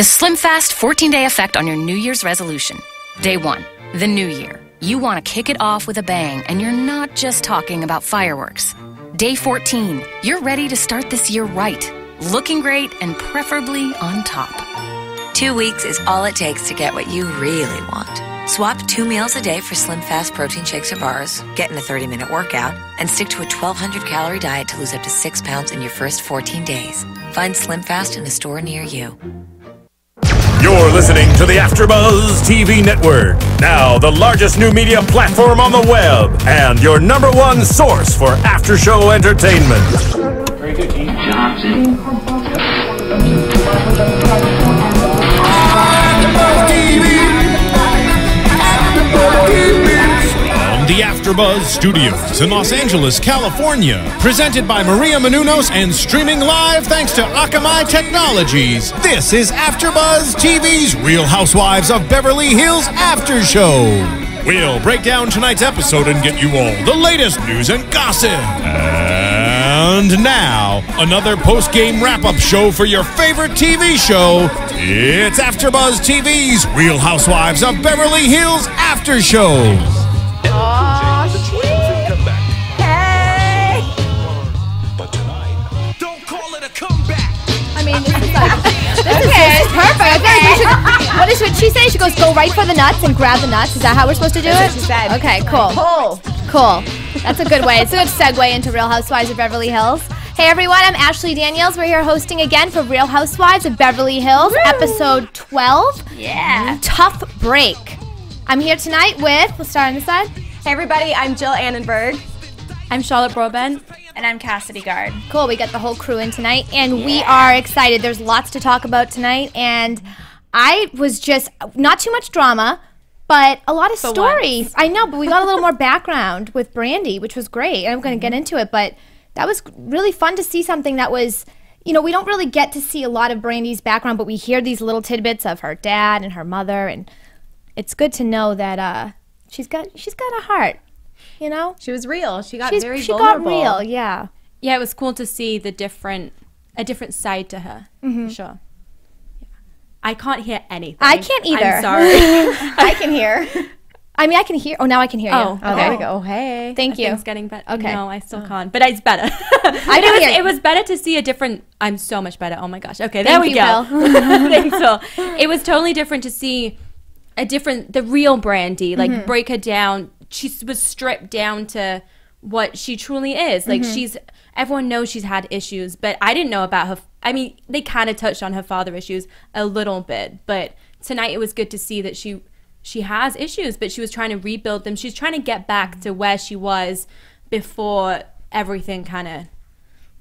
The Slim Fast 14-day effect on your New Year's resolution. Day 1, the new year. You want to kick it off with a bang, and you're not just talking about fireworks. Day 14, you're ready to start this year right, looking great and preferably on top. 2 weeks is all it takes to get what you really want. Swap 2 meals a day for Slim Fast protein shakes or bars, get in a 30-minute workout, and stick to a 1,200-calorie diet to lose up to 6 pounds in your first 14 days. Find Slim Fast in a store near you. You're listening to the AfterBuzz TV Network. Now, the largest new media platform on the web and your #1 source for after-show entertainment. Very good, Keith Johnson. The AfterBuzz Studios in Los Angeles, California. Presented by Maria Menounos and streaming live thanks to Akamai Technologies. This is AfterBuzz TV's Real Housewives of Beverly Hills After Show. We'll break down tonight's episode and get you all the latest news and gossip. And now, another post-game wrap-up show for your favorite TV show. It's AfterBuzz TV's Real Housewives of Beverly Hills After Show. Hey! But tonight, don't call it a comeback. I mean, this is like, this is perfect. I feel like we should, what should she say? She goes, go right for the nuts and grab the nuts. Is that how we're supposed to do That's it? what she said. Okay, cool. Cool. That's a good way. It's a good segue into Real Housewives of Beverly Hills. Hey everyone, I'm Ashley Daniels. We're here hosting again for Real Housewives of Beverly Hills, episode 12. Yeah. Tough break. I'm here tonight with, let's start on this side. Hey everybody, I'm Jill Anenberg. I'm Charlotte Broadbent. And I'm Cassidy Gard. Cool, we got the whole crew in tonight, and we are excited. There's lots to talk about tonight, and I was just, not too much drama, but a lot of story. I know, but we got a little more background with Brandi, which was great. I'm going to get into it, but that was really fun to see something that was, you know, we don't really get to see a lot of Brandi's background, but we hear these little tidbits of her dad and her mother, and it's good to know that she's got a heart, you know? She was real. She got very She vulnerable. got real, yeah. Yeah, it was cool to see a different side to her, for sure. Yeah. I can't hear anything. I can't either. I'm sorry. I can hear. I mean, I can hear. Oh, now I can hear you. Oh, Okay. There we go. Hey. Thank you. It's getting better. Okay. No, I still can't, but it's better. It was better to see a different. I'm so much better. Oh my gosh. Okay, there we go. Thanks, Phil. It was totally different to see the real Brandi, like break her down. She was stripped down to what she truly is. Like everyone knows she's had issues, but I didn't know about her. I mean, they kind of touched on her father issues a little bit, but tonight it was good to see that she has issues, but she was trying to rebuild them. She's trying to get back to where she was before everything kind of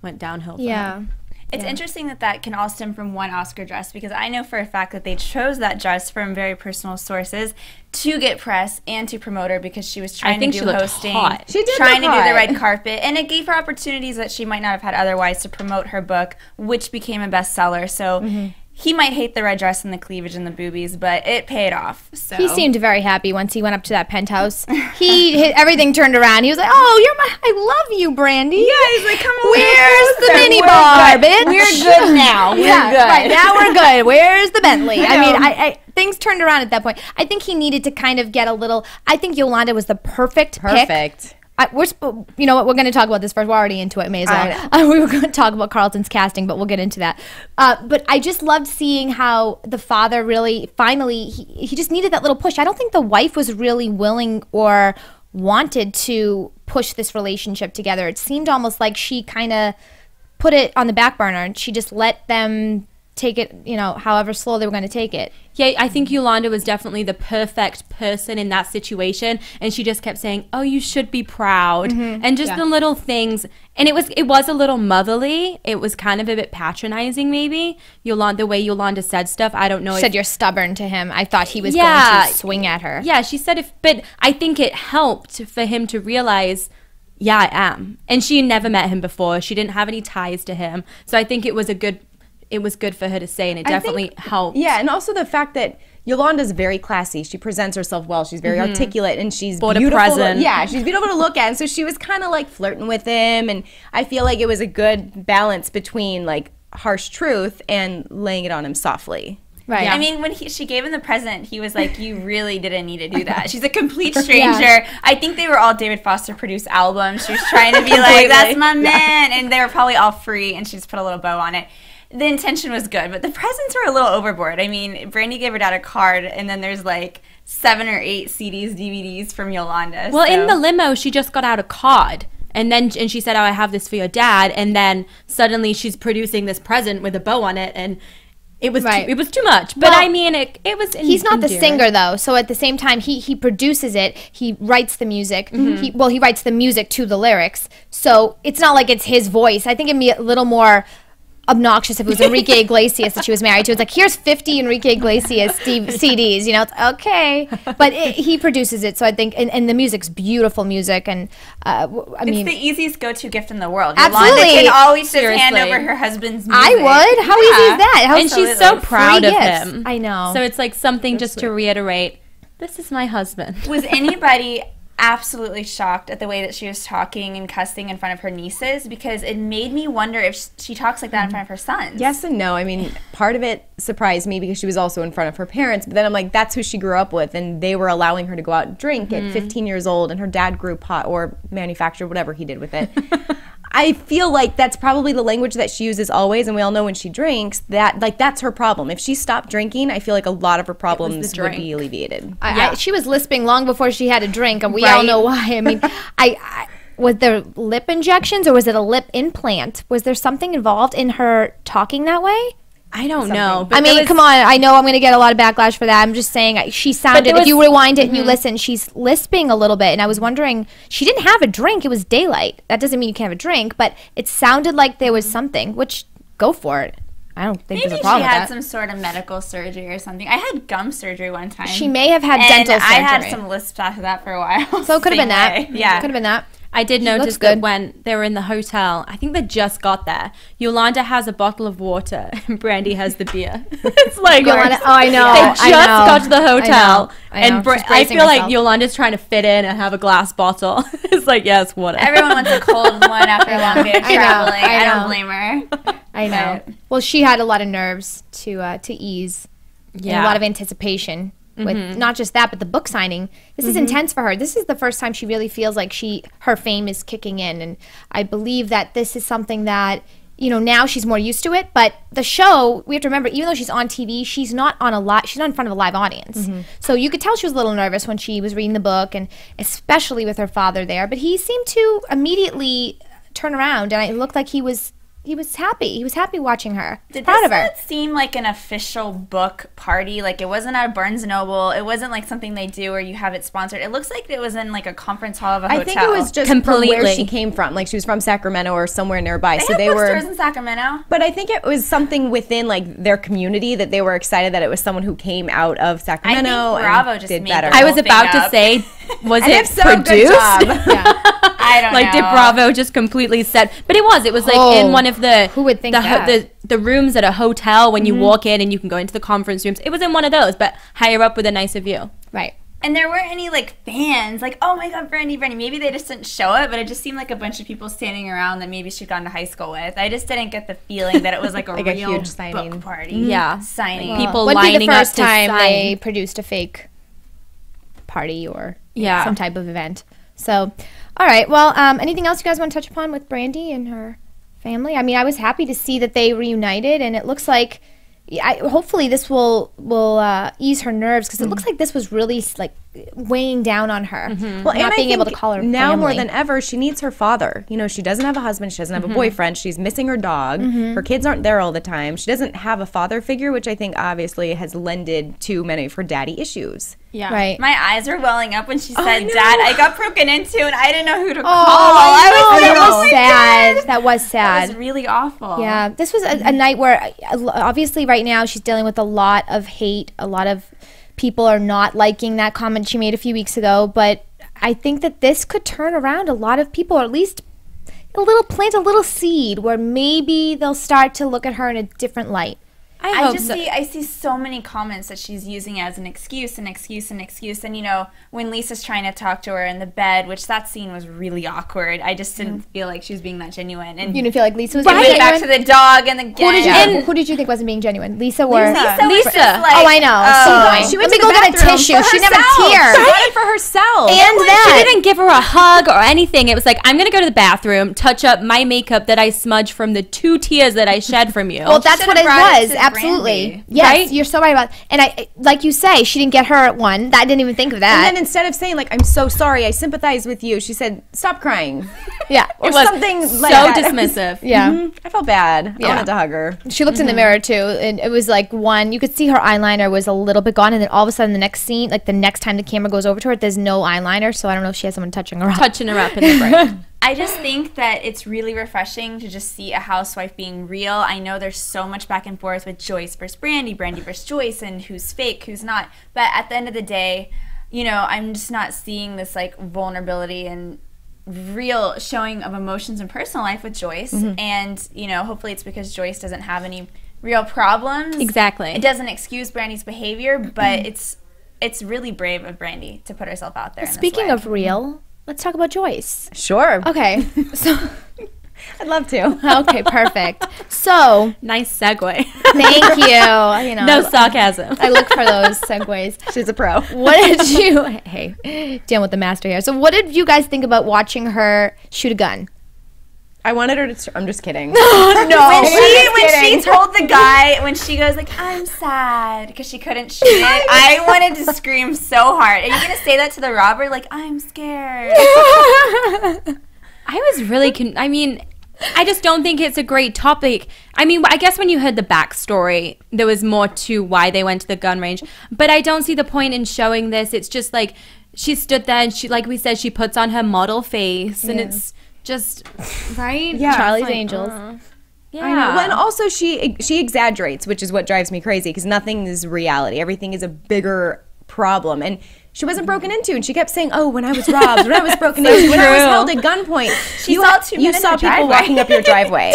went downhill for her. It's interesting that can all stem from one Oscar dress, because I know for a fact that they chose that dress from very personal sources to get press and to promote her, because she was trying to do hosting. She did trying to look do the hot. red carpet, and it gave her opportunities that she might not have had otherwise to promote her book, which became a bestseller. So he might hate the red dress and the cleavage and the boobies, but it paid off. So He seemed very happy once he went up to that penthouse. Everything turned around. He was like, "Oh, I love you, Brandi." Yeah, he's like, "Come on, where's the mini we're bar, good. bitch? We're good now. We're Yeah, good. right now we're good. Where's the Bentley?" I mean, things turned around at that point. I think he needed to kind of get a little. I think Yolanda was the perfect pick. You know what? We're going to talk about this first. We're already into it. May as well. We were going to talk about Carlton's casting, but we'll get into that. But I just loved seeing how the father really, finally, he just needed that little push. I don't think the wife was really willing or wanted to push this relationship together. It seemed almost like she kind of put it on the back burner, and she just let them take it, you know, however slow they were going to take it. Yeah, I think Yolanda was definitely the perfect person in that situation, and she just kept saying, "Oh, you should be proud," and just the little things. And it was a little motherly. It was kind of a bit patronizing, maybe. The way Yolanda said stuff. I don't know. She said, "You're stubborn" to him. I thought he was going to swing at her. Yeah, she said but I think it helped for him to realize, yeah, I am. And she never met him before. She didn't have any ties to him. So I think it was good for her to say, and it definitely helped. Yeah, and also the fact that Yolanda's very classy. She presents herself well. She's very articulate, and she's beautiful. She's beautiful to look at. And so she was kind of like flirting with him, and I feel like it was a good balance between like harsh truth and laying it on him softly. Right. Yeah. I mean, when she gave him the present, he was like, you really didn't need to do that. She's a complete stranger. I think they were all David Foster produced albums. She was trying to be like, that's my man. And they were probably all free, and she just put a little bow on it. The intention was good, but the presents were a little overboard. I mean, Brandi gave her dad a card, and then there's like 7 or 8 CDs, DVDs from Yolanda. Well, in the limo, she just got out a card. And she said, oh, I have this for your dad. And then suddenly she's producing this present with a bow on it. And it was too much. But I mean, it was he's not the singer, though. So at the same time, he produces it. He writes the music. He writes the music to the lyrics. So it's not like it's his voice. I think it'd be a little more obnoxious if it was Enrique Iglesias that she was married to. It's like, here's 50 Enrique Iglesias CDs, you know, it's okay. But he produces it, so I think, and the music's beautiful music, and I mean, it's the easiest go-to gift in the world. Absolutely. Yolanda can always just hand over her husband's music. I would. How easy is that? And she's so proud of him. I know. So it's like something just to reiterate, this is my husband. Was anybody absolutely shocked at the way that she was talking and cussing in front of her nieces? Because it made me wonder if she talks like that in front of her sons. Yes and no. I mean, part of it surprised me because she was also in front of her parents, but then I'm like, that's who she grew up with, and they were allowing her to go out and drink at 15 years old, and her dad grew pot or manufactured whatever he did with it. I feel like that's probably the language that she uses always, and we all know when she drinks that, like, that's her problem. If she stopped drinking, I feel like a lot of her problems would be alleviated. She was lisping long before she had a drink, and we all know why. I mean, was there lip injections, or was it a lip implant? Was there something involved in her talking that way? I don't know. But I mean, come on. I know I'm going to get a lot of backlash for that. I'm just saying she sounded, if you rewind it and you listen, she's lisping a little bit. And I was wondering, she didn't have a drink. It was daylight. That doesn't mean you can't have a drink, but it sounded like there was something, which, go for it. I don't think there's a problem with that. Maybe she had some sort of medical surgery or something. I had gum surgery one time. She may have had dental surgery. I had some lisps after that for a while. So it could have been that. Yeah. Could have been that. I did notice that when they were in the hotel, I think they just got there, Yolanda has a bottle of water and Brandi has the beer. It's like, Yolanda, I know. They just got to the hotel. And I feel like Yolanda's trying to fit in and have a glass bottle. It's like, yes, water. Everyone wants a cold one after a long day of traveling. I don't blame her. I know. Well, she had a lot of nerves to ease. Yeah. And a lot of anticipation. With not just that, but the book signing. This is intense for her. This is the first time she really feels like her fame is kicking in, and I believe that this is something that, you know, now she's more used to it. But the show, we have to remember, even though she's on TV, she's not in front of a live audience. So you could tell she was a little nervous when she was reading the book, and especially with her father there. But he seemed to immediately turn around, and it looked like he was happy. He was happy watching her. Proud of her. Did this not seem like an official book party? Like, it wasn't at Barnes & Noble. It wasn't like something they do where you have it sponsored. It looks like it was in like a conference hall of a hotel. I think it was just from where she came from. Like, she was from Sacramento or somewhere nearby. They were bookstores in Sacramento. But I think it was something within like their community that they were excited that it was someone who came out of Sacramento. I think Bravo just did made better. I was about to say, was it so, produced? I don't know. Like, did Bravo just completely set? But it was like in one of the who would think the rooms at a hotel when you walk in and you can go into the conference rooms. It was in one of those, but higher up with a nicer view. Right. And there weren't any like fans, like, oh my God, Brandi. Maybe they just didn't show it, but it just seemed like a bunch of people standing around that maybe she'd gone to high school with. I just didn't get the feeling that it was like a real huge signing. book party. Yeah, signing. People lining up to sign. Wouldn't be the first time they produced a fake party or some type of event. So, all right. Well, anything else you guys want to touch upon with Brandi and her family? I mean, I was happy to see that they reunited, and it looks like, hopefully this will ease her nerves, because it looks like this was really like weighing down on her. Well, not being able to call her now family. more than ever, she needs her father. You know, she doesn't have a husband, she doesn't have a boyfriend, she's missing her dog, her kids aren't there all the time, she doesn't have a father figure, which I think obviously has lended to many of her daddy issues. Yeah. Right. My eyes were welling up when she said, Dad, I got broken into and I didn't know who to call. That was sad. That was sad. That was really awful. Yeah. This was a night where, obviously right now she's dealing with a lot of hate. A lot of people are not liking that comment she made a few weeks ago. But I think that this could turn around a lot of people, or at least plant a little seed where maybe they'll start to look at her in a different light. I see so many comments that she's using as an excuse. And, you know, when Lisa's trying to talk to her in the bed, which that scene was really awkward. I just didn't feel like she was being that genuine. And you didn't feel like Lisa was being genuine? Back to the dog and the gang. Who did you think wasn't being genuine? Lisa or Lisa. Oh, I know. She went to go get a tissue. She never teared. She got it for herself. And she didn't give her a hug or anything. It was like, I'm gonna go to the bathroom, touch up my makeup that I smudged from the 2 tears that I shed from you. Well, that's what it was. Absolutely. Brandi. Yes, right? You're so right about it. And I, like you say, she didn't get her at one. I didn't even think of that. And then instead of saying like, I'm so sorry, I sympathize with you, she said, stop crying. Yeah. Or something like so that. dismissive. Yeah. I felt bad. Yeah. I wanted to hug her. She looked in the mirror too, and it was like one, you could see her eyeliner was a little bit gone, and then all of a sudden the next scene, like the next time the camera goes over to her, there's no eyeliner, so I don't know if she has someone touching her up. Touching her up in the break. I just think that it's really refreshing to just see a housewife being real. I know there's so much back and forth with Joyce versus Brandi versus Joyce, and who's fake, who's not. But at the end of the day, you know, I'm just not seeing this like vulnerability and real showing of emotions in personal life with Joyce. And, you know, hopefully it's because Joyce doesn't have any real problems. Exactly. It doesn't excuse Brandi's behavior, but it's really brave of Brandi to put herself out there. Speaking of real, let's talk about Joyce. Sure. Okay. So I'd love to. Okay, perfect. So Nice segue. thank you. You know, No sarcasm. I look for those segues. She's a pro. What did you? Hey, dealing with the master here. So, what did you guys think about watching her shoot a gun? I wanted her to. I'm just kidding. No. When she told the guy, when she goes like, I'm sad because she couldn't shoot it, I wanted to scream so hard. Are you going to say that to the robber? Like, I'm scared. I was really, I mean, I just don't think it's a great topic. I mean, I guess when you heard the backstory, there was more to why they went to the gun range. But I don't see the point in showing this. It's just like she stood there and she, like we said, she puts on her model face and it's just, right? Yeah. Charlie's like, Angels. Yeah. I know. Well, and also she exaggerates, which is what drives me crazy because nothing is reality. Everything is a bigger problem. And she wasn't broken into, and she kept saying, "Oh, when I was robbed, when I was broken into, when I was held at gunpoint." You saw people walking up your driveway.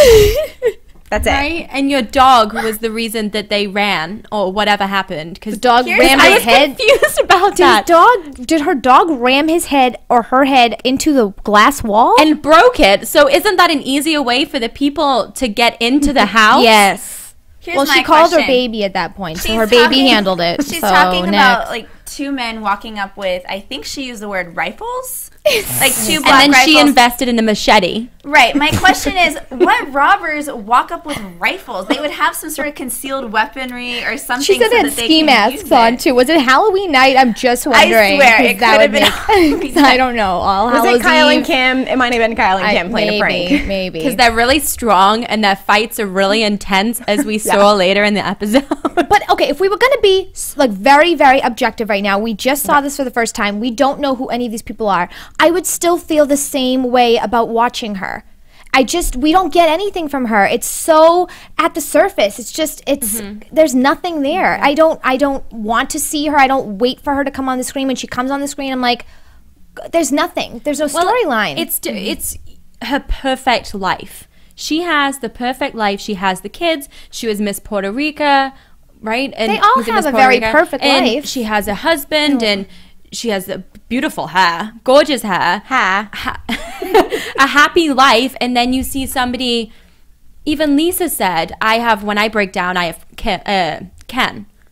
That's it. Right? And your dog was the reason that they ran or whatever happened. Because the dog rammed his head. I was confused about that. Did her dog ram his head or her head into the glass wall? And broke it. So isn't that an easier way for the people to get into the house? Yes. Here's she called her baby at that point, so her baby handled it. She's talking about like 2 men walking up with, I think she used the word rifles. Like 2 black and then rifles. She invested in a machete. Right. My question is, what robbers walk up with rifles? They would have some sort of concealed weaponry or something. She said so they had ski masks on too. Was it Halloween night? I'm just wondering. I swear it could have been. I don't know. Was it Kyle and Kim? It might have been Kyle and Kim playing a prank. Maybe because they're really strong and their fights are really intense, as we saw later in the episode. But okay, if we were gonna be like very, very objective right now, we just saw this for the first time. We don't know who any of these people are. I would still feel the same way about watching her. We don't get anything from her. It's so at the surface. It's just, there's nothing there. I don't want to see her. I don't wait for her to come on the screen. When she comes on the screen, I'm like, there's nothing. There's no storyline. It's her perfect life. She has the perfect life. She has the kids. She was Miss Puerto Rico, right? And they all have a very perfect life. She has a husband and she has the beautiful hair, gorgeous hair, a happy life. And then you see somebody, even Lisa said, when I break down, I have Ken.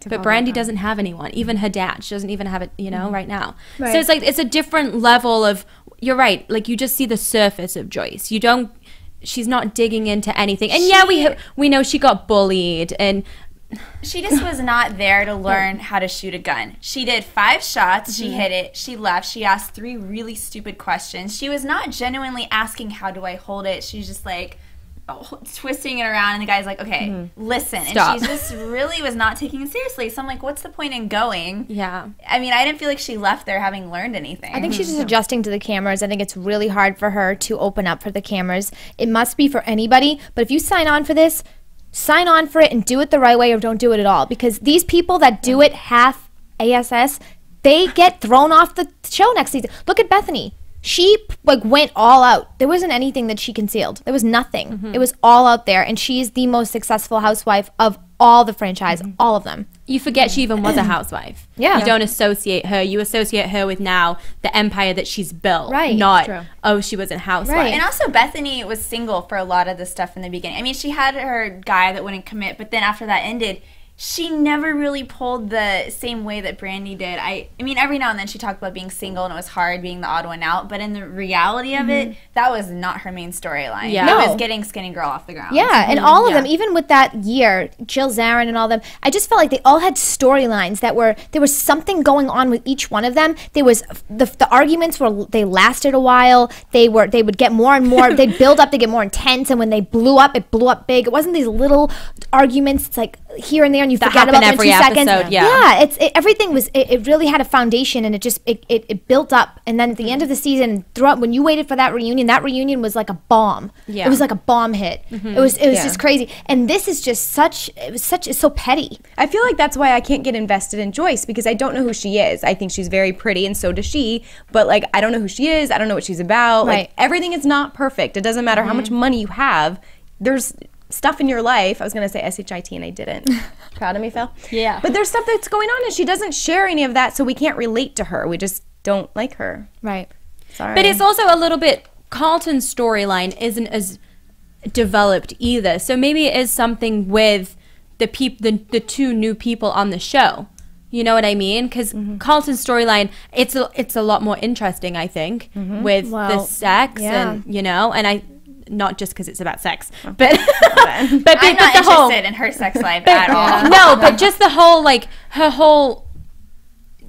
But Brandi doesn't have anyone, even her dad. She doesn't even have it, right now. Right. So it's like, it's a different level of, you're right, like you just see the surface of Joyce. She's not digging into anything. And we know she got bullied and she just was not there to learn how to shoot a gun. She did 5 shots. She hit it. She left. She asked 3 really stupid questions. She was not genuinely asking, how do I hold it? She's just like twisting it around. And the guy's like, okay, listen. Stop. And she just really was not taking it seriously. So I'm like, what's the point in going? Yeah. I mean, I didn't feel like she left there having learned anything. I think she's just adjusting to the cameras. I think it's really hard for her to open up for the cameras. It must be for anybody. But if you sign on for this, sign on for it and do it the right way or don't do it at all. Because these people that do it half ASS, they get thrown off the show next season. Look at Bethany. She like went all out. There wasn't anything that she concealed. There was nothing. It was all out there, and she's the most successful housewife of all the franchise, all of them. You forget she even was a housewife. Yeah. You don't associate her. You associate her with now the empire that she's built. Right. Not, oh, she was a housewife. Right. And also Bethany was single for a lot of the stuff in the beginning. I mean, she had her guy that wouldn't commit, but then after that ended, she never really pulled the same way that Brandi did. I mean, every now and then she talked about being single and it was hard being the odd one out, but in the reality of it, that was not her main storyline. Yeah. It No. was getting Skinny Girl off the ground. Yeah, and all of them, even with that year, Jill Zarin and all them, I just felt like they all had storylines that were, there was something going on with each one of them. There was, the arguments were, they lasted a while. They would get more and more, they'd build up, they get more intense, and when they blew up, it blew up big. It wasn't these little arguments, it's like here and there, and you forget about them in 2 seconds. Yeah, everything was, it really had a foundation, and it built up, and then at the end of the season, throughout, when you waited for that reunion was like a bomb. It was like a bomb hit. It was just crazy, and this is just it's so petty. I feel like that's why I can't get invested in Joyce, because I don't know who she is. I think she's very pretty, and so does she, but like I don't know who she is. I don't know what she's about. Right. Like everything is not perfect. It doesn't matter how much money you have. There's stuff in your life. I was going to say SHIT and I didn't. Proud of me, Phil? Yeah. But there's stuff that's going on and she doesn't share any of that, so we can't relate to her. We just don't like her. Right. Sorry. But it's also a little bit, Carlton's storyline isn't as developed either. So maybe it is something with the two new people on the show. You know what I mean? Because Carlton's storyline, it's a lot more interesting, I think, with the sex and, you know, and not just because it's about sex, but I'm not interested in her sex life at all. No, but just the whole, like,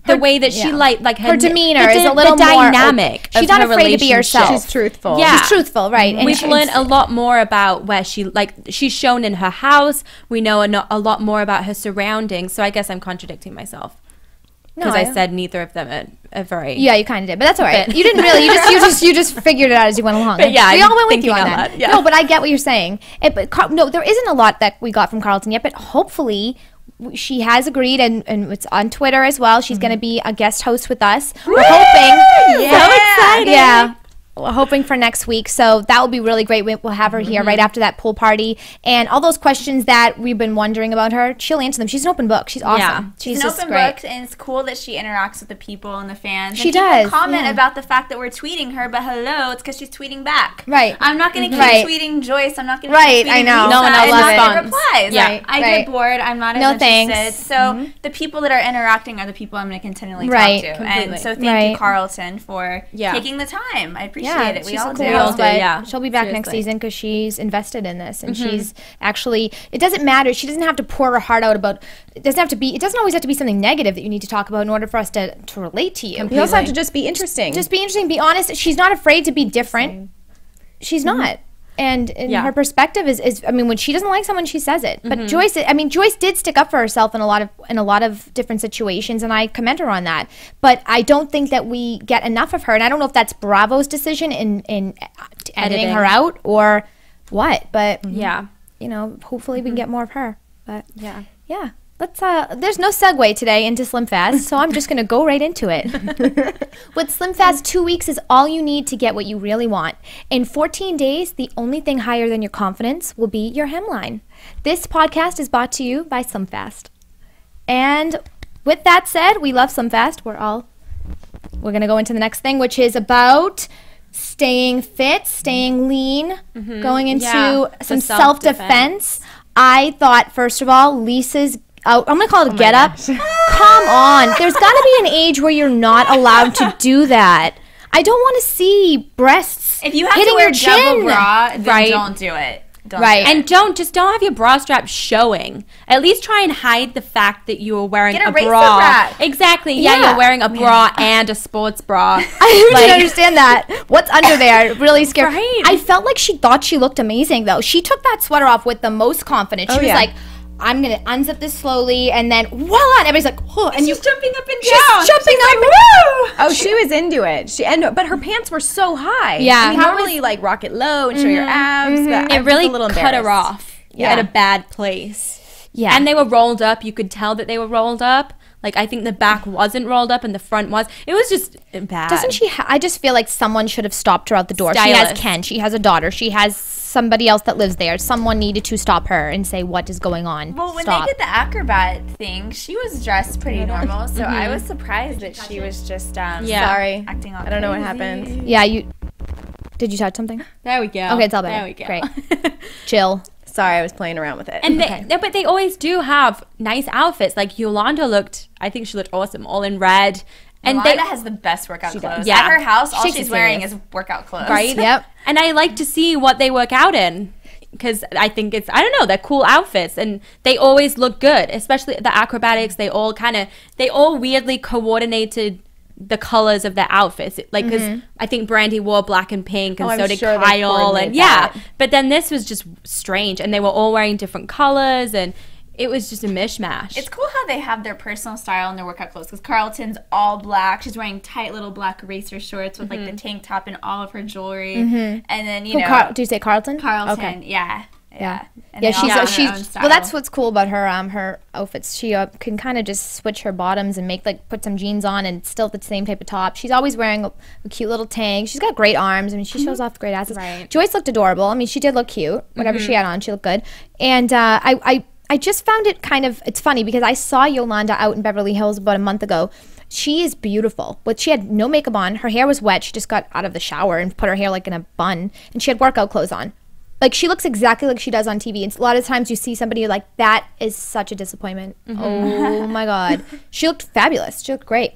the way that she like her demeanor is a little more dynamic. She's not afraid to be herself. She's truthful. Yeah. She's truthful, right? And we've learned a lot more about where she's shown in her house. We know a lot more about her surroundings. So I guess I'm contradicting myself. Because I said neither of them are very... Yeah, you kind of did, but that's all right. You didn't really. You just figured it out as you went along. But yeah, we all went with you on thinking that. out loud, yeah. No, but I get what you're saying. No, there isn't a lot that we got from Carlton yet, but hopefully she has agreed, and it's on Twitter as well. She's going to be a guest host with us. We're hoping. Yeah. So excited. Yeah. We're hoping for next week, so that will be really great. We'll have her here right after that pool party, and all those questions that we've been wondering about her, she'll answer them. She's an open book. She's awesome. Yeah. She's an just open great. book, and it's cool that she interacts with the people and the fans. She and people does, comment yeah. about the fact that we're tweeting her, but hello, it's because she's tweeting back. Right. I'm not going to keep Right. tweeting Joyce. I'm not going to Right, keep tweeting I know. Lisa No one else and not responds. get replies. Yeah. I Right. get bored. I'm not as No interested. thanks. So the people that are interacting are the people I'm going to continually Right. talk to. Completely. And so thank Right. you, Carlton, for Yeah. taking the time. I appreciate it. We she's all a do. cool We all girl, do, but yeah. she'll be back next Seriously. season because she's invested in this, and she's actually. It doesn't matter. She doesn't have to pour her heart out about. It doesn't always have to be something negative that you need to talk about in order for us to relate to you. You also have to just be interesting. Just be interesting. Be honest. She's not afraid to be different. She's not. And her perspective is, I mean, when she doesn't like someone, she says it. But Joyce did stick up for herself in a lot of different situations, and I commend her on that. But I don't think that we get enough of her, and I don't know if that's Bravo's decision in editing her out or what. But Yeah. you know, hopefully we can get more of her. But yeah. Let's there's no segue today into Slim Fast, so I'm just going to go right into it. With Slim Fast, 2 weeks is all you need to get what you really want. In 14 days, the only thing higher than your confidence will be your hemline. This podcast is brought to you by Slim Fast. And with that said, we love Slim Fast. We're going to go into the next thing, which is about staying fit, staying lean, going into some self-defense. I thought, first of all, Lisa's I'm going to call it a get-up. Come on. There's got to be an age where you're not allowed to do that. I don't want to see breasts If you have hitting to wear your chin. double bra, then Right. don't do it. Don't Right. do it. And don't have your bra strap showing. At least try and hide the fact that you are wearing Get a a racer bra. rack. Exactly. Yeah, Yeah. you're wearing a bra and a sports bra. I didn't understand that. What's under there? Really scared. Right. I felt like she thought she looked amazing, though. She took that sweater off with the most confidence. She was like, I'm going to unzip this slowly, and then voila, and everybody's like, oh, and She's jumping up and down. she's jumping up. Woo! Oh, she was into it. But her pants were so high. Yeah. I mean, normally like rock it low and show your abs. But I It was really a little cut her embarrassed. off at a bad place. Yeah. And they were rolled up. You could tell that they were rolled up. Like, I think the back wasn't rolled up and the front was. It was just bad. Doesn't she? I just feel like someone should have stopped her out the door. Stylist. She has Ken. She has a daughter. She has somebody else that lives there. Someone needed to stop her and say, what is going on? Well, when they did the acrobat thing, she was dressed pretty normal. So I was surprised that she was just sorry, acting all I don't know what happened. Yeah, did you touch something? There we go. Okay, it's all better. There we go. Great. Jill. Sorry, I was playing around with it. And but they always do have nice outfits. Like Yolanda I think she looked awesome, all in red. And Yolanda has the best workout clothes. Yeah. At her house, all she's wearing is workout clothes. Right? Yep. And I like to see what they work out in. Because I think I don't know, they're cool outfits. And they always look good. Especially the acrobatics, they all weirdly coordinated the colors of their outfits, like, because I think Brandi wore black and pink, and so did Kyle, and but then this was just strange, and they were all wearing different colors, and it was just a mishmash. It's cool how they have their personal style in their workout clothes, because Carlton's all black, she's wearing tight little black racer shorts with like the tank top and all of her jewelry, and then do you say Carlton? Carlton, okay. yeah. She's well, that's what's cool about her her outfits. She can kind of just switch her bottoms and put some jeans on and still the same type of top. She's always wearing a cute little tank. She's got great arms. I mean, she shows off great asses. Right. Joyce looked adorable. I mean, she did look cute. Whatever she had on, she looked good. And I just found it it's funny because I saw Yolanda out in Beverly Hills about a month ago. She is beautiful, but she had no makeup on. Her hair was wet. She just got out of the shower and put her hair like in a bun, and she had workout clothes on. Like, she looks exactly like she does on TV. And a lot of times you see somebody, you're like, that is such a disappointment. Oh, my God. She looked fabulous. She looked great.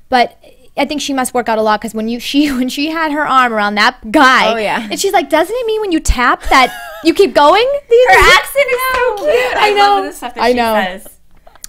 But I think she must work out a lot, because when she had her arm around that guy, and she's like, doesn't it mean when you tap that you keep going? Her accent is so cute. I love the stuff that she says.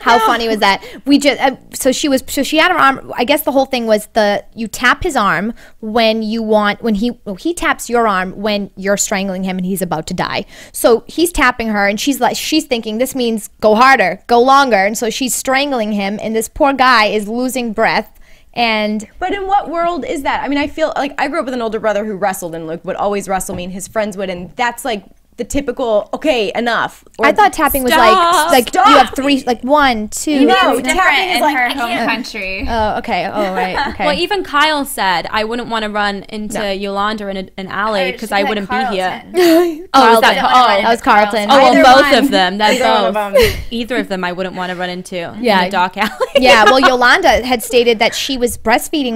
How funny was that? We just so she had her arm. I guess the whole thing was you tap his arm when he taps your arm when you're strangling him and he's about to die. So he's tapping her, and she's thinking this means go harder, go longer, and so she's strangling him, and this poor guy is losing breath. But in what world is that? I mean, I feel like I grew up with an older brother who wrestled and would always wrestle me, and his friends would, and that's like the typical, okay, enough. Or I thought tapping was like you have three, like 1, 2. No, tapping is in her home country. Oh, okay. Oh, right. Okay. Well, even Kyle said, I wouldn't want to run into Yolanda in an alley because I wouldn't be here. That was Carlton. Oh, well, both of them. That's both. Either of them I wouldn't want to run into in a dark alley. Yeah, well, Yolanda had stated that she was breastfeeding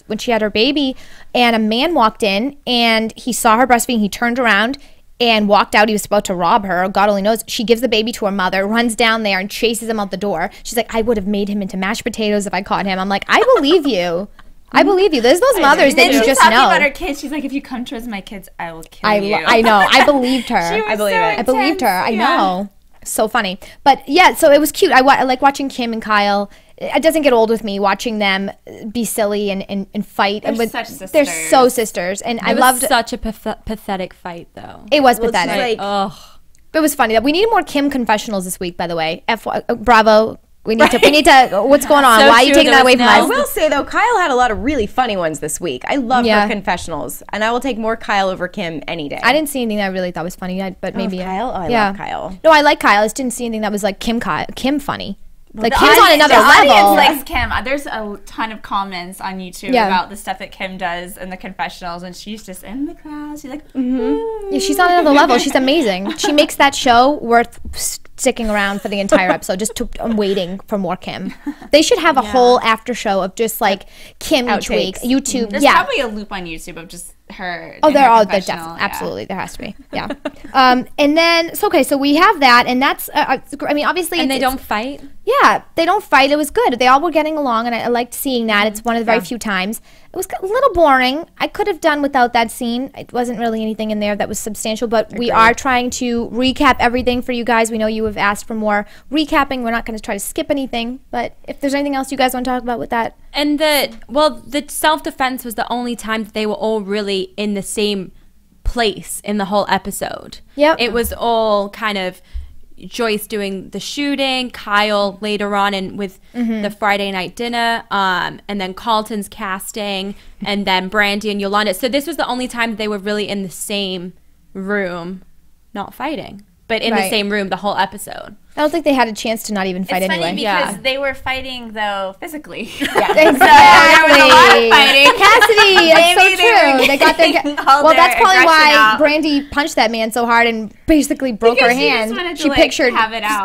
when she had her baby, and a man walked in, and he saw her breastfeeding. He turned around and walked out. He was about to rob her. God only knows. She gives the baby to her mother, runs down there and chases him out the door. She's like, I would have made him into mashed potatoes if I caught him. I'm like, I believe you. I believe you. There's those mothers that you just know. She's talking about her kids. She's like, if you come towards my kids, I will kill you. I know. I believed her. I believed her. I know. So funny. But yeah, so it was cute. I like watching Kim and Kyle. It doesn't get old with me watching them be silly and fight. They're such sisters. They're so sisters. And I loved such a pathetic fight, though. It was pathetic. But it was funny. We need more Kim confessionals this week, by the way. Bravo. We need to. What's going on? So why are you taking that away from us? I will say, though, Kyle had a lot of really funny ones this week. I love her confessionals, and I will take more Kyle over Kim any day. I didn't see anything that I really thought was funny, but maybe Kyle. I love Kyle. No, I like Kyle. I just didn't see anything that was like Kim funny. Like, Kim's on another level. The audience likes Kim. There's a ton of comments on YouTube about the stuff that Kim does in the confessionals, and she's just in the crowd. She's like, yeah, she's on another level. She's amazing. She makes that show worth sticking around for the entire episode. I'm waiting for more Kim. They should have a whole after show of just like Kim each week. YouTube. There's probably a loop on YouTube of just her. Oh, they're definitely, absolutely, there has to be. Yeah. And then so we have that, and that's I mean, obviously, and they don't fight. Yeah, they don't fight. It was good. They all were getting along, and I liked seeing that. It's one of the very few times. It was a little boring. I could have done without that scene. It wasn't really anything in there that was substantial, but we are trying to recap everything for you guys. We know you have asked for more recapping. We're not going to try to skip anything, but if there's anything else you guys want to talk about with that. And the self-defense was the only time that they were all really in the same place in the whole episode. Yep. It was all kind of Joyce doing the shooting, Kyle later on and with the Friday night dinner, and then Carlton's casting, and then Brandi and Yolanda. So this was the only time they were really in the same room, not fighting, but in the same room the whole episode. I don't think they had a chance to not even fight it's anyway. Funny because they were fighting though physically. Yeah, exactly. So there was a lot of fighting. Cassidy, that's so true. They got well, that's probably why Brandi punched that man so hard and basically broke her hand. She pictured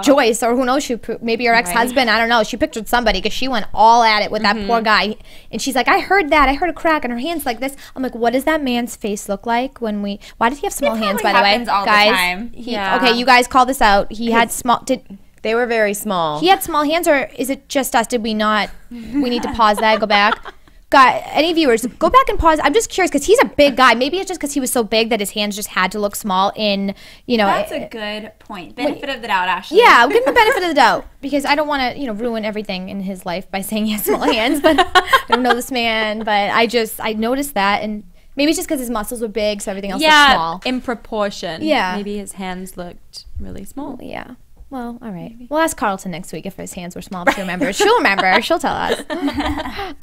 Joyce, or who knows, maybe her ex-husband. I don't know. She pictured somebody because she went all at it with that poor guy, and she's like, I heard that. I heard a crack, and her hands like this. I'm like, what does that man's face look like when we? Why does he have small hands? By the way, guys. Okay, you guys call this out. He had small. They were very small. He had small hands, or is it just us? Did we not? We need to pause that. Go back. God, any viewers, go back and pause. I'm just curious because he's a big guy. Maybe it's just because he was so big that his hands just had to look small. That's a good point. Benefit of the doubt, Ashley. Yeah, I'll give him the benefit of the doubt because I don't want to, ruin everything in his life by saying he has small hands. But I don't know this man. But I noticed that, and maybe it's just because his muscles were big, so everything else was small. In proportion. Yeah, maybe his hands looked really small. Yeah. Well, all right. We'll ask Carlton next week if his hands were small. If she remembers. She'll remember. She'll tell us.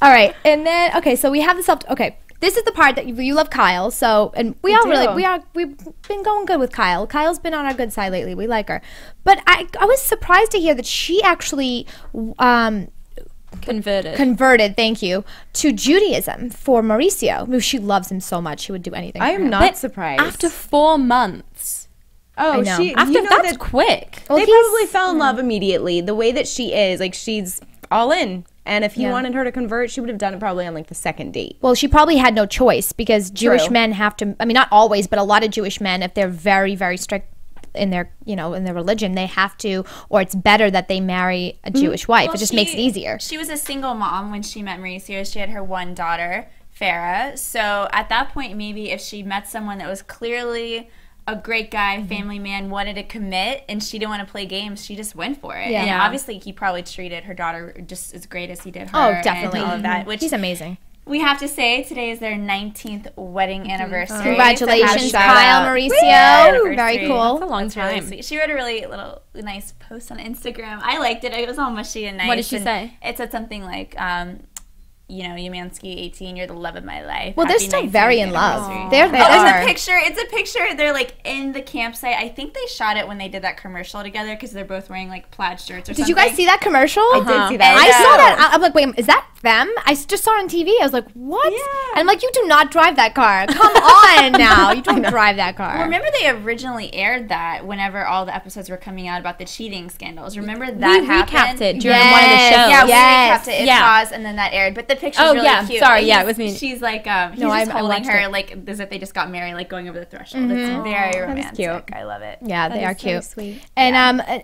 All right. And then, so we have the okay. This is the part that you love Kyle. So, and we've been going good with Kyle. Kyle's been on our good side lately. We like her. But I was surprised to hear that she actually converted, thank you, to Judaism for Mauricio. I mean, she loves him so much. She would do anything. I am not surprised. After 4 months. Oh, that's quick. Well, they probably fell in love immediately. The way that she is, she's all in. And if he wanted her to convert, she would have done it probably on the second date. Well, she probably had no choice because Jewish men have to. I mean, not always, but a lot of Jewish men, if they're very, very strict in their, in their religion, they have to, or it's better that they marry a Jewish wife. It just makes it easier. She was a single mom when she met Mauricio. She had her one daughter, Farah. So at that point, maybe if she met someone that was clearly a great guy, family man, wanted to commit, and she didn't want to play games, she just went for it. Yeah. And obviously, he probably treated her daughter just as great as he did her. Oh, definitely. And all of that, which he's amazing. We have to say, today is their 19th wedding anniversary. Congratulations, Kyle, Mauricio. Very cool. That's a long time. Really sweet. She wrote a really nice post on Instagram. I liked it. It was all mushy and nice. What did she say? It said something like, Umansky 18, you're the love of my life. Well, they're still very in love. There's a picture. It's a picture. They're in the campsite. I think they shot it when they did that commercial together because they're both wearing plaid shirts or something. Did you guys see that commercial? I did see that. I saw that. I'm like, wait, is that them? I just saw it on TV. I was like, what? Yeah. And I'm like, you do not drive that car. Come on now. You don't drive that car. Well, remember they originally aired that whenever all the episodes were coming out about the cheating scandals. Remember that happened? We recapped it during one of the shows. Yeah, we recapped it. It paused and then that aired. But the picture's really cute. Sorry, it was me. She's he's just holding her as if they just got married, going over the threshold. It's very romantic. Cute. I love it. Yeah, they are cute. So sweet. And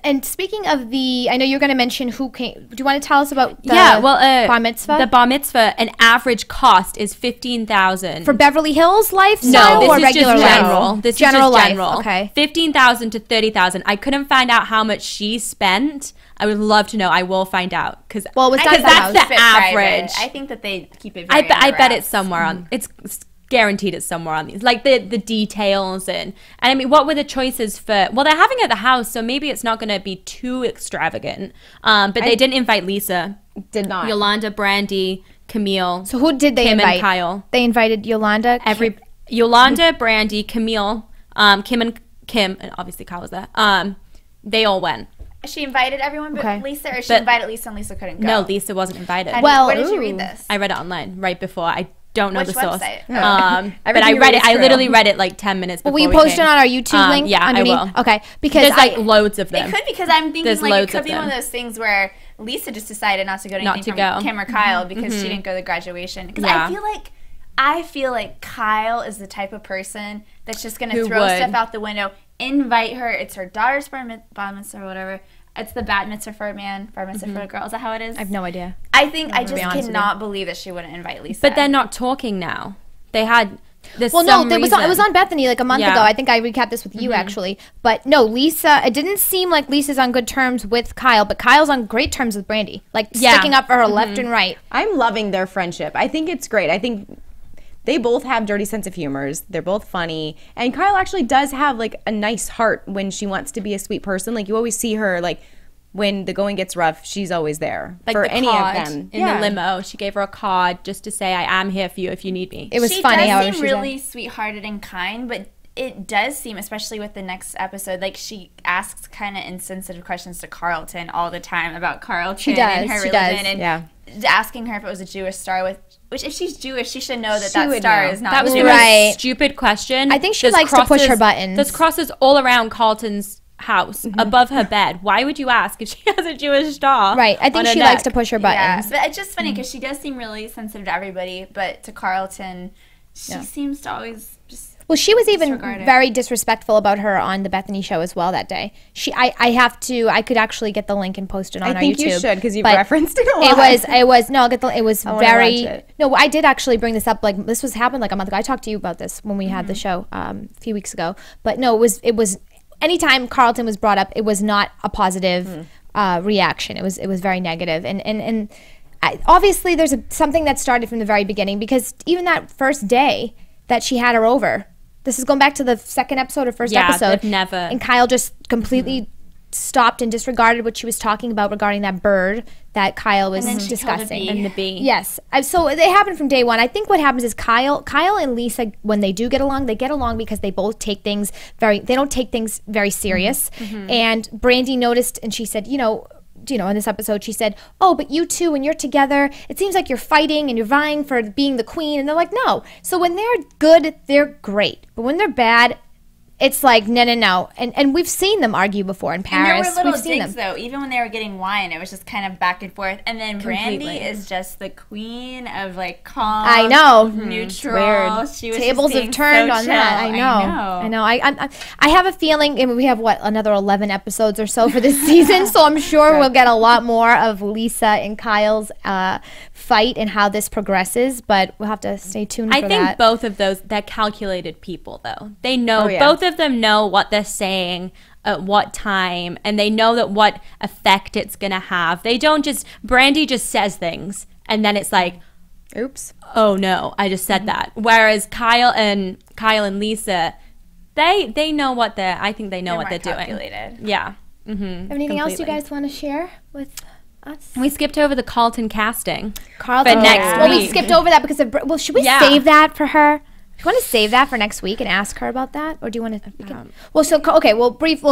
and speaking of I know you're going to mention who came. Do you want to tell us about the bar mitzvah? The bar mitzvah, an average cost is $15,000 for Beverly Hills lifestyle. No, this or is regular just general. Life? This general is just life. general. Okay, $15,000 to $30,000. I couldn't find out how much she spent. I would love to know. I will find out because that's the average. I think that they keep it. I bet it's somewhere on. It's guaranteed it's somewhere on these, the details and I mean, what were the choices for? Well, they're having it at the house, so maybe it's not going to be too extravagant. But they didn't invite Lisa. Did not. Yolanda, Brandi, Camille. So who did they Kim invite? And Kyle. They invited Yolanda. Yolanda, Brandi, Camille, Kim, and obviously Kyle was there. They all went. She invited everyone but Lisa, or she invited Lisa and Lisa couldn't go? No, Lisa wasn't invited. Where did you read this? I read it online right before. I don't know Which the source. Website? But I read it. I literally read it 10 minutes before. Will you post it on our YouTube link? Yeah, underneath? I will. Okay, because there's loads of them. It could, because I'm thinking it could be them. one of those things where Lisa just decided not to go to anything from Kim or Kyle because she didn't go to the graduation. Because I feel like Kyle is the type of person that's just going to throw stuff out the window, invite her. It's her daughter's bar mitzvah or whatever. It's the bat mitzvah for a man, bar mitzvah for a girl. Is that how it is? I have no idea. I just cannot believe that she wouldn't invite Lisa. But they're not talking now. They had this. Well, no, it was on Bethany a month ago. I think I recapped this with you actually. But no, Lisa. It didn't seem like Lisa's on good terms with Kyle, but Kyle's on great terms with Brandi. Sticking up for her left and right. I'm loving their friendship. I think it's great. I think they both have dirty sense of humors. They're both funny. And Kyle actually does have a nice heart when she wants to be a sweet person. You always see her when the going gets rough, she's always there for any of them. In the limo, she gave her a card just to say, "I am here for you if you need me." It was funny how she does seem really sweethearted and kind, but it does seem, especially with the next episode, like she asks kind of insensitive questions to Carlton all the time about Carlton and her religion, and asking her if it was a Jewish star. Which, if she's Jewish, she should know that star is not. That was a stupid question. I think she likes to push her buttons. There's crosses all around Carlton's house, above her bed. Why would you ask if she has a Jewish star? Right. I think she likes to push her buttons. Yeah, but it's just funny because she does seem really sensitive to everybody, but to Carlton, she seems to always just. Well, she was even very disrespectful about her on the Bethany show as well that day. I could actually get the link and post it on our YouTube. I think you should, because you've referenced it a lot. I did actually bring this up. Like, this happened like a month ago. I talked to you about this when we had the show a few weeks ago. But no, it was anytime Carlton was brought up, it was not a positive reaction. It was very negative. And obviously there's something that started from the very beginning, because even that first day that she had her over, this is going back to the second episode or first episode. Never. And Kyle just completely stopped and disregarded what she was talking about regarding that bird that Kyle was discussing. And the bee. Yes. So it happened from day one. I think what happens is Kyle and Lisa, when they do get along, they get along because they both take things they don't take things very serious. And Brandi noticed, and she said, in this episode, she said, oh, but you two, when you're together, it seems like you're fighting and you're vying for being the queen. And they're like, no. So when they're good, they're great. But when they're bad, it's like, no. And we've seen them argue before in Paris. And there were little digs, though. Even when they were getting wine, it was just kind of back and forth. And then Brandi is just the queen of, like, calm, I know, neutral. She was tables have turned on that. I know. I have a feeling we have another 11 episodes or so for this season, so I'm sure we'll get a lot more of Lisa and Kyle's fight and how this progresses. But we'll have to stay tuned. I think both of those, they're calculated people, though. They know both of them know what they're saying at what time, and they know that what effect it's gonna have. They don't just Brandi just says things and then it's like, oops, oh no, I just said that. Whereas Kyle and Lisa, they know what I think they know what they're doing. Yeah. Have anything else you guys want to share with us? We skipped over the Carlton casting for next week. Well, we skipped over that because should we save that for her? Do you want to save that for next week and ask her about that, or do you want to?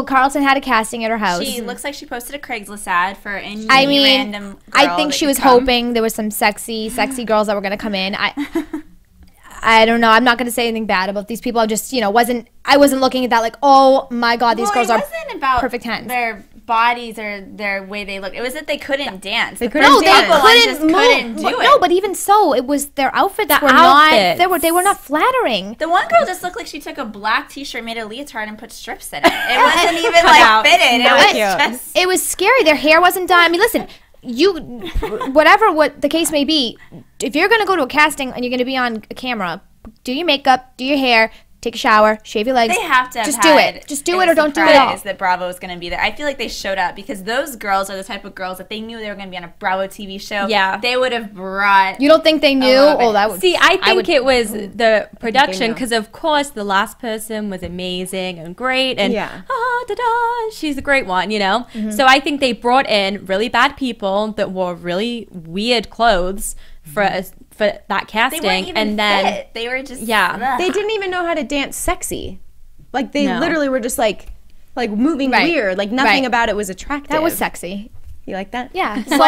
Carlton had a casting at her house. She looks like she posted a Craigslist ad for any random girl. I think she was hoping there was some sexy girls that were going to come in. I don't know. I'm not going to say anything bad about these people. I just, I wasn't looking at that like, oh my God, these girls are perfect hands. Their bodies or their way they look. It was that they couldn't dance. They couldn't do it. No, but even so, it was their outfits were not. They were not flattering. The one girl just looked like she took a black T-shirt, made a leotard, and put strips in it. It wasn't even like fitted. It was scary. Their hair wasn't done. I mean, listen. What the case may be, if you're going to go to a casting and you're going to be on camera, do your makeup, do your hair, take a shower, shave your legs. They have to just do it. Just do it or don't do it at all. That Bravo was going to be there. I feel like they showed up because those girls are the type of girls that they knew they were going to be on a Bravo TV show. Yeah, they would have brought. You don't think they knew? Oh, that would. See, I think it was the production because, of course, the last person was amazing and great, and she's a great one, So I think they brought in really bad people that wore really weird clothes for that casting, they weren't even and then fit. They were just they didn't even know how to dance sexy. Like they literally were just like moving weird. Like nothing about it was attractive. That was sexy. You like that? Yeah. Slow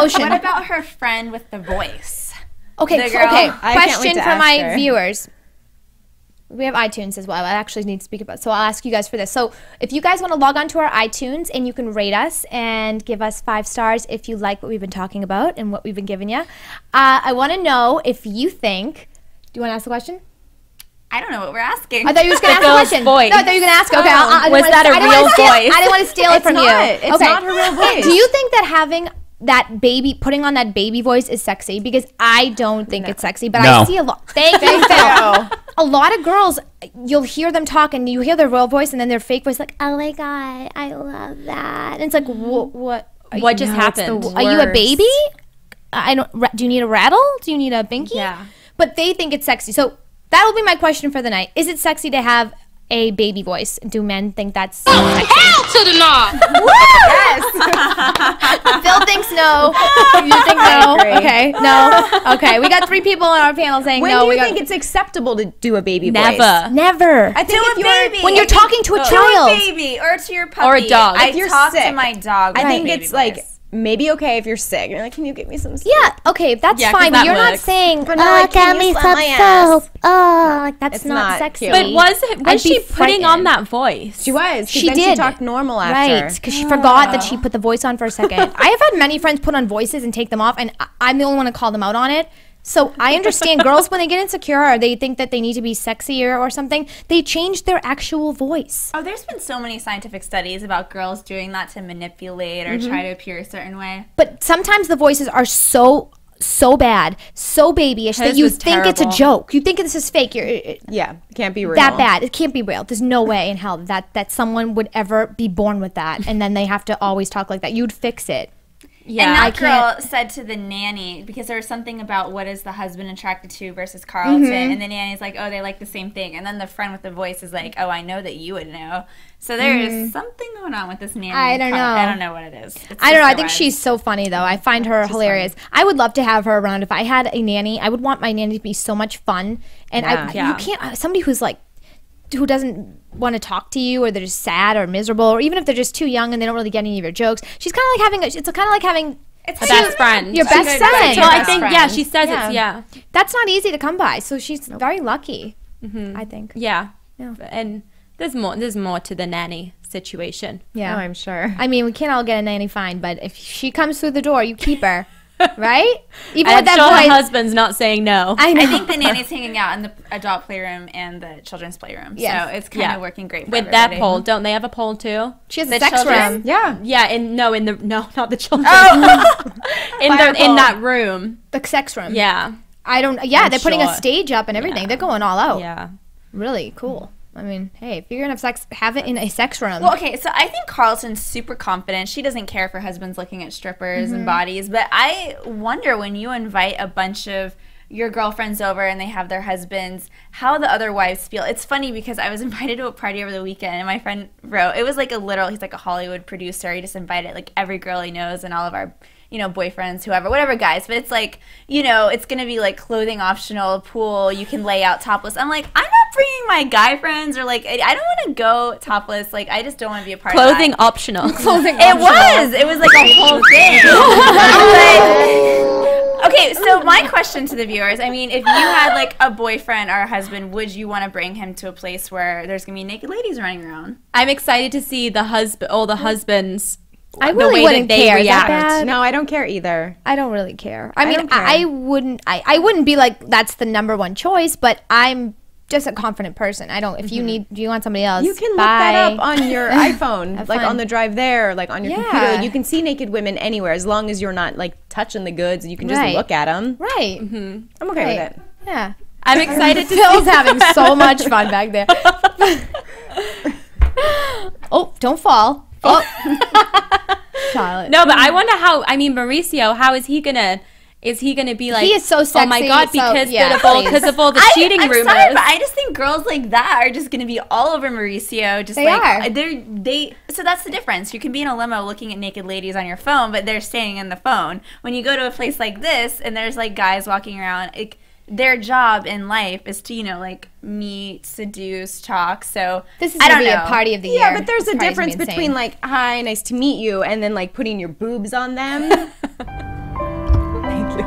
motion. What about her friend with the voice? Okay. Question for my viewers. We have iTunes as well. I actually need to speak about it, so I'll ask you guys for this. So if you guys want to log on to our iTunes and you can rate us and give us 5 stars if you like what we've been talking about and what we've been giving you. I want to know if you think. Do you want to ask the question? I don't know what we're asking. I thought you were going to ask the question. Voice. No, I thought you were going to ask. Okay, was that a real voice? I didn't want to steal it from you. It's not her real voice. Do you think that having that baby, putting on that baby voice is sexy? Because I don't think it's sexy, but I see a lot. Thank you, Phil. A lot of girls, you'll hear them talk and you hear their real voice and then their fake voice, like, oh my God, I love that. And it's like, what just happened? Are you a baby? Do you need a rattle? Do you need a binky? Yeah. But they think it's sexy. So that'll be my question for the night. Is it sexy to have a baby voice? Do men think that's sexy? Hell to the no! Yes! Phil thinks no. You think no? Okay. Okay, no. Okay, we got 3 people on our panel saying when no. do you think it's acceptable to do a baby voice? Never. I think to a baby. When you're talking to a child. To a baby or to your puppy. Or a dog. I If you're talk sick, to my dog. I think with it's baby like voice. maybe okay if you're sick. You're like, can you get me some soup? Yeah, okay, that's Yeah, 'cause fine. that But you're not works. saying, But not like, get can you me slap some my ass? soap. Oh, like that's It's not not sexy. cute. But was I'd she be putting on frightened. that voice? She was. 'Cause She then did. She talked normal after. Right, because she forgot that she put the voice on for a second. I have had many friends put on voices and take them off, and I'm the only one to call them out on it. So I understand girls, when they get insecure or they think that they need to be sexier or something, they change their actual voice. Oh, there's been so many scientific studies about girls doing that to manipulate or try to appear a certain way. But sometimes the voices are so bad, so babyish that Hers you was think it's a terrible. joke. You think this is fake. You're Yeah, can't be real. that bad. It can't be real. There's no way in hell that someone would ever be born with that, and then they have to always talk like that. You'd fix it. Yeah, and that I girl can't- said to the nanny, because there was something about what is the husband attracted to versus Carlton, and the nanny's like, oh, they like the same thing. And then the friend with the voice is like, oh, I know that you would know. So there is something going on with this nanny. I don't know. I don't know what it is. It's I don't know. I sister think wives. she's so funny, though. I find her hilarious. I would love to have her around. If I had a nanny, I would want my nanny to be so much fun. And Yeah. you can't, somebody who's like, who doesn't want to talk to you, or they're just sad or miserable, or even if they're just too young and they don't really get any of your jokes. She's kind of like having, it's kind of like having a best friend. your best friend. So I think, yeah, she says it's, yeah. That's not easy to come by. So she's very lucky, I think. Yeah. Yeah. And there's more to the nanny situation. Yeah. Oh, I'm sure. I mean, we can't all get a nanny fine, but if she comes through the door, you keep her, right? Even I'm with that sure her voice. husband's not saying no. I know. I think the nanny's hanging out in the adult playroom and the children's playroom. Yes. So it's kind of working great for With that everybody. pole, don't they have a pole too? She has The a sex children? room. Yeah. Yeah, not the children. in Fire pole. that room. The sex room. Yeah. They're putting a sure. stage up and everything. Yeah. They're going all out. Yeah. Really cool. I mean, hey, if you're gonna have sex, have it in a sex room. Well, okay, so I think Carlton's super confident. She doesn't care if her husband's looking at strippers and bodies. But I wonder, when you invite a bunch of your girlfriends over and they have their husbands, how the other wives feel. It's funny because I was invited to a party over the weekend, and my friend wrote, it was like he's like a Hollywood producer. He just invited like every girl he knows and all of our boyfriends, whoever, whatever guys. But it's like, it's going to be like clothing optional, pool, you can lay out topless. I'm like, I'm not bringing my guy friends, or like, I don't want to go topless. Like, I just don't want to be a part Clothing of that. optional. It was like a whole thing. Okay, so my question to the viewers, I mean, if you had like a boyfriend or a husband, would you want to bring him to a place where there's going to be naked ladies running around? I'm excited to see all the husbands. I the really way wouldn't that they care. Is that react. bad? No, I don't care either. I don't really care. I mean, don't care. I wouldn't. I wouldn't be like that's the number one choice. But I'm just a confident person. I don't. If you do you want somebody else? You can look bye. that up on your iPhone, Have like fun. on the drive there, like on your Yeah. computer. Like, you can see naked women anywhere as long as you're not like touching the goods. You can just Right. look at them. Right. I'm okay with it. Yeah. I'm excited to Phil's having so much fun back there. Oh, don't fall. Oh. Charlotte. No, but I wonder Mauricio, how is he gonna be like, He is so oh my sexy, God, so- because of all the cheating I'm rumors. sorry, but I just think girls like that are just going to be all over Mauricio. Just They are. So that's the difference. You can be in a limo looking at naked ladies on your phone, but they're staying in the phone. When you go to a place like this and there's like guys walking around, their job in life is to, like, meet, seduce, talk. So This is I gonna don't be know. a party of the year. Yeah, but there's This a party's difference gonna be between insane. like, hi, nice to meet you, and then like putting your boobs on them. Thank you.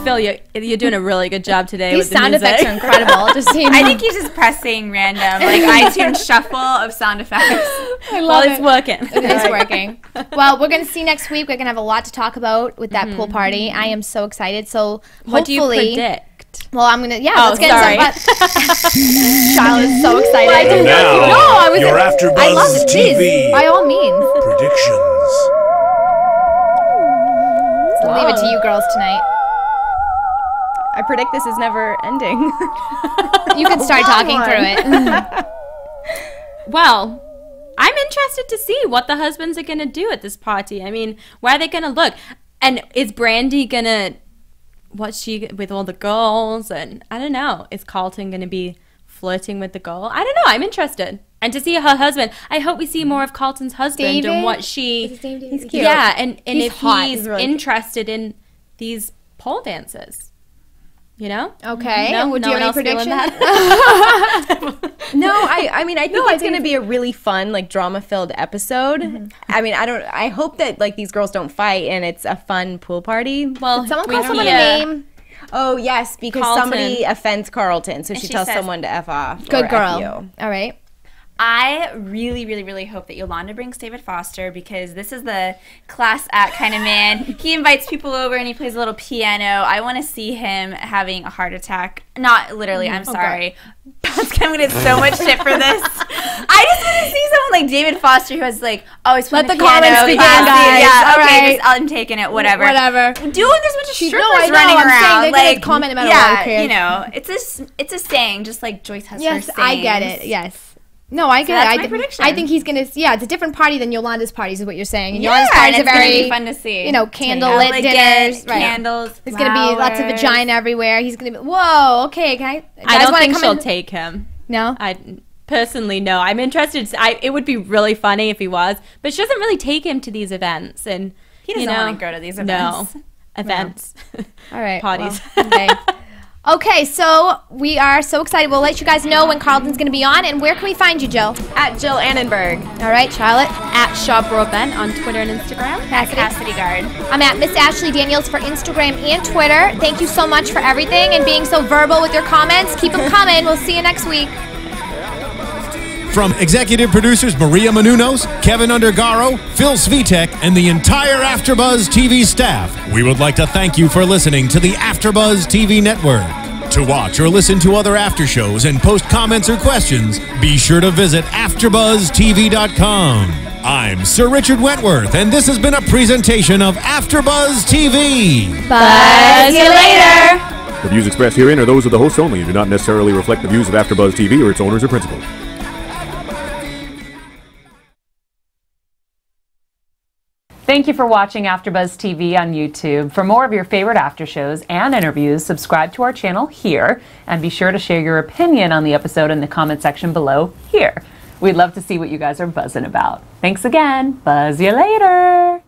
Phil, you're doing a really good job today These with the sound music. effects are incredible. Just so you know. I think he's just pressing random, like, iTunes shuffle of sound effects. Well, it's working. It is working. Well, we're going to see next week. We're going to have a lot to talk about with that pool party. I am so excited. So What do you hopefully, predict? well, I'm gonna. Yeah, Oh, let's get sorry. into Charlotte is so excited. And now, No, I was. your I love AfterBuzz it. TV Please, by all means, predictions. I'll leave it to you girls tonight. I predict this is never ending. You can start talking through it. Well, I'm interested to see what the husbands are going to do at this party. I mean, where are they going to look? And is Brandi going to, what's she, with all the girls? And I don't know. Is Carlton going to be flirting with the girl? I don't know. I'm interested. And to see her husband. I hope we see more of Carlton's husband David? and what she. Is his name David? He's cute. Yeah, and He's if hot. he's He's really interested in these pole dances. You know? Okay. No, would you have any predictions? No, I mean, I think it's going to be a really fun, like, drama-filled episode. Mm-hmm. I mean, I hope that, like, these girls don't fight and it's a fun pool party. Well, did someone call someone a name? Oh, yes, because somebody offends Carlton, so she tells someone to F off. Good girl. All right. I really, really, really hope that Yolanda brings David Foster, because this is the class act kind of man. He invites people over and he plays a little piano. I want to see him having a heart attack. Not literally, I'm sorry. I'm going to get so much shit for this. I just want to see someone like David Foster who has like always played the piano. Let the comments begin, guys. Yeah, all okay, right. I'm taking it, whatever. Doing this bunch of strippers running around. Like, comment no matter what, you know, it's a saying, just like Joyce has her sayings. Yes, I get it, yes. No, I get it. That's my prediction. I think he's gonna. Yeah, it's a different party than Yolanda's parties, is what you're saying. And Yolanda's parties are very fun to see. You know, candlelit dinners, right? Candles. There's gonna be lots of vagina everywhere. He's gonna be. Whoa. Okay. I don't think she'll take him. No. I personally no. I'm interested. It would be really funny if he was, but she doesn't really take him to these events, and he doesn't want to go to these events. No events. No. All right. Parties. Well, okay. Okay, so we are so excited. We'll let you guys know when Carlton's going to be on. And where can we find you, Jill? At Jill Anenberg. All right, Charlotte? At Shaw Broadbent on Twitter and Instagram. Cassidy Gard. I'm at Miss Ashley Daniels for Instagram and Twitter. Thank you so much for everything and being so verbal with your comments. Keep them coming. We'll see you next week. From executive producers Maria Menounos, Kevin Undergaro, Phil Svitek, and the entire AfterBuzz TV staff, we would like to thank you for listening to the AfterBuzz TV network. To watch or listen to other after shows and post comments or questions, be sure to visit AfterBuzzTV.com. I'm Sir Richard Wentworth, and this has been a presentation of AfterBuzz TV. Buzz you later. The views expressed herein are those of the hosts only and do not necessarily reflect the views of AfterBuzz TV or its owners or principals. Thank you for watching AfterBuzz TV on YouTube. For more of your favorite after shows and interviews, subscribe to our channel here, and be sure to share your opinion on the episode in the comment section below here. We'd love to see what you guys are buzzing about. Thanks again. Buzz you later.